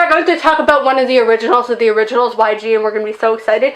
are going to talk about one of the originals of the originals, YG, and we're going to be so excited.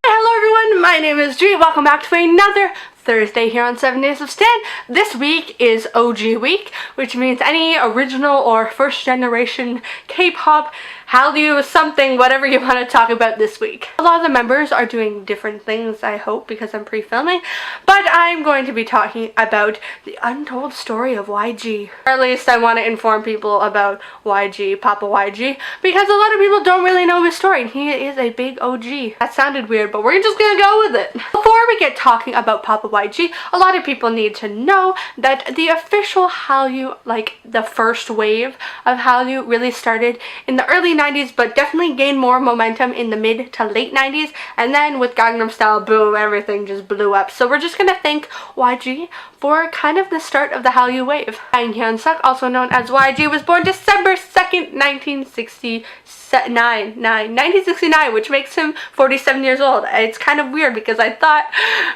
Hello everyone, my name is G. Welcome back to another Thursday here on 7 Days of Stan. This week is OG week, which means any original or first generation K-pop, hallyu, something, whatever you want to talk about this week. A lot of the members are doing different things, I hope, because I'm pre-filming, but I'm going to be talking about the untold story of YG. Or at least I want to inform people about YG, Papa YG, because a lot of people don't really know his story, and he is a big OG. That sounded weird, but we're just gonna go with it. Before we get talking about Papa YG, a lot of people need to know that the official hallyu, like the first wave of hallyu, really started in the early 90s, but definitely gained more momentum in the mid to late 90s, and then with Gangnam Style, boom, everything just blew up. So we're just gonna thank YG for kind of the start of the hallyu wave. And Hyun-suk, also known as YG, was born December 2nd, 1969, which makes him 47 years old. It's kind of weird because I thought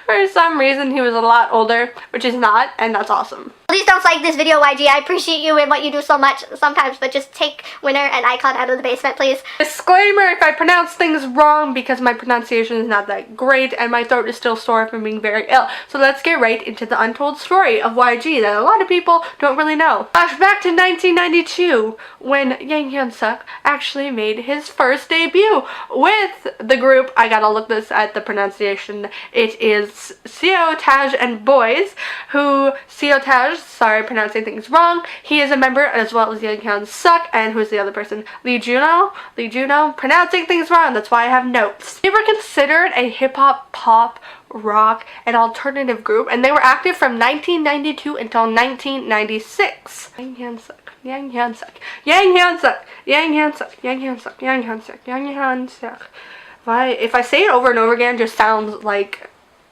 for some reason he was a lot older, which is not, and that's awesome. Please don't like this video, YG. I appreciate you and what you do so much sometimes, but just take Winner and Icon out of the basement, please. Disclaimer, if I pronounce things wrong, because my pronunciation is not that great and my throat is still sore from being very ill. So let's get right into the untold story of YG that a lot of people don't really know. Flashback to 1992, when Hyun-suk actually made his first debut with the group. I gotta look this at the pronunciation. It is COCO and Boys, who COCO, sorry pronouncing things wrong, he is a member, as well as Hyun-suk, and who's the other person? Lee Juno, pronouncing things wrong, that's why I have notes. They were considered a hip-hop, pop, rock, and alternative group, and they were active from 1992 until 1996. Hyun-suk. If I say it over and over again, it just sounds like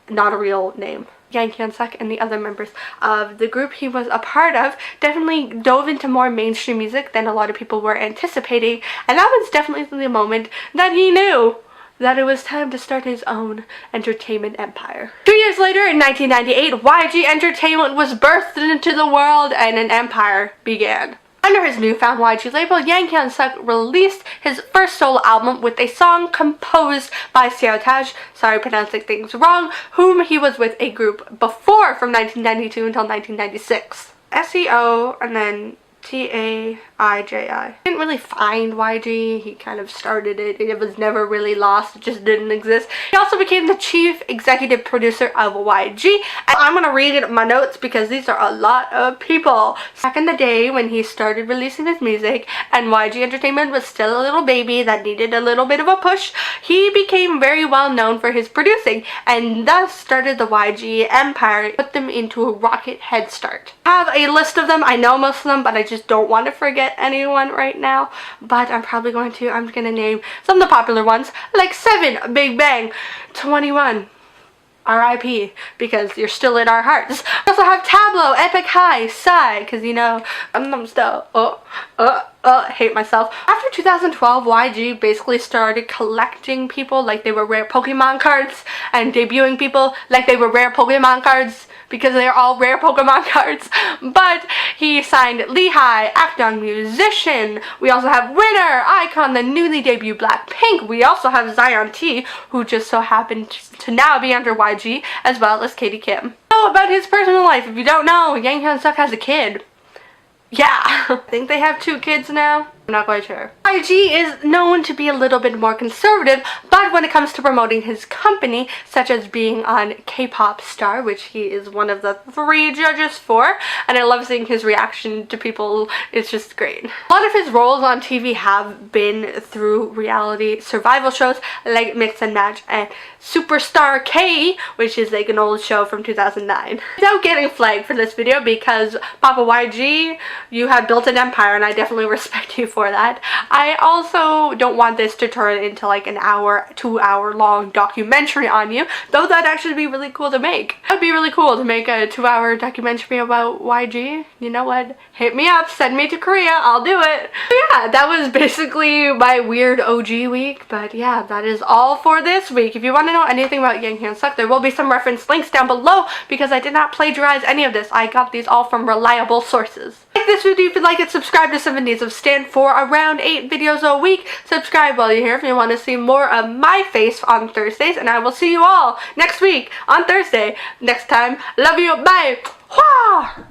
not a real name. Hyun-suk and the other members of the group he was a part of definitely dove into more mainstream music than a lot of people were anticipating, and that was definitely the moment that he knew that it was time to start his own entertainment empire. 2 years later, in 1998, YG Entertainment was birthed into the world and an empire began. Under his newfound YG label, Hyun-suk released his first solo album with a song composed by COCO, sorry pronouncing things wrong, whom he was with a group before from 1992 until 1996. SEO and then TAIJI. Didn't really find YG, he kind of started it, it was never really lost, it just didn't exist. He also became the chief executive producer of YG, and I'm gonna read my notes because these are a lot of people. Back in the day when he started releasing his music and YG Entertainment was still a little baby that needed a little bit of a push, he became very well known for his producing, and thus started the YG empire, put them into a rocket head start. I have a list of them, I know most of them, but I just don't want to forget anyone right now, but I'm gonna name some of the popular ones, like 7, Big Bang, 21, RIP, because you're still in our hearts. We also have Tableau, Epic High, Psy, because you know, I'm still, hate myself. After 2012, YG basically started collecting people like they were rare Pokemon cards, and debuting people like they were rare Pokemon cards, because they're all rare Pokemon cards. But he signed Lehigh, Acton Musician. We also have Winner, Icon, the newly debuted Blackpink. We also have Zion T, who just so happened to now be under YG, as well as Katie Kim. So about his personal life, if you don't know, Hyun-suk has a kid. Yeah, I think they have 2 kids now. I'm not quite sure. YG is known to be a little bit more conservative, but when it comes to promoting his company, such as being on K-Pop Star, which he is one of the 3 judges for, and I love seeing his reaction to people, it's just great. A lot of his roles on TV have been through reality survival shows like Mix and Match and Superstar K, which is like an old show from 2009. Without getting flagged for this video, because Papa YG, you have built an empire and I definitely respect you for that. I also don't want this to turn into like an hour, 2-hour long documentary on you, though that'd actually be really cool to make. That'd be really cool to make a 2-hour documentary about YG. You know what? Hit me up, send me to Korea, I'll do it. So yeah, that was basically my weird OG week, but yeah, that is all for this week. If you want to know anything about Hyun-suk, there will be some reference links down below because I did not plagiarize any of this. I got these all from reliable sources. Like this video if you like it, subscribe to 7 Days of Stan for around 8 videos a week. Subscribe while you're here if you want to see more of my face on Thursdays, and I will see you all next week on Thursday. Next time, love you, bye! Wah!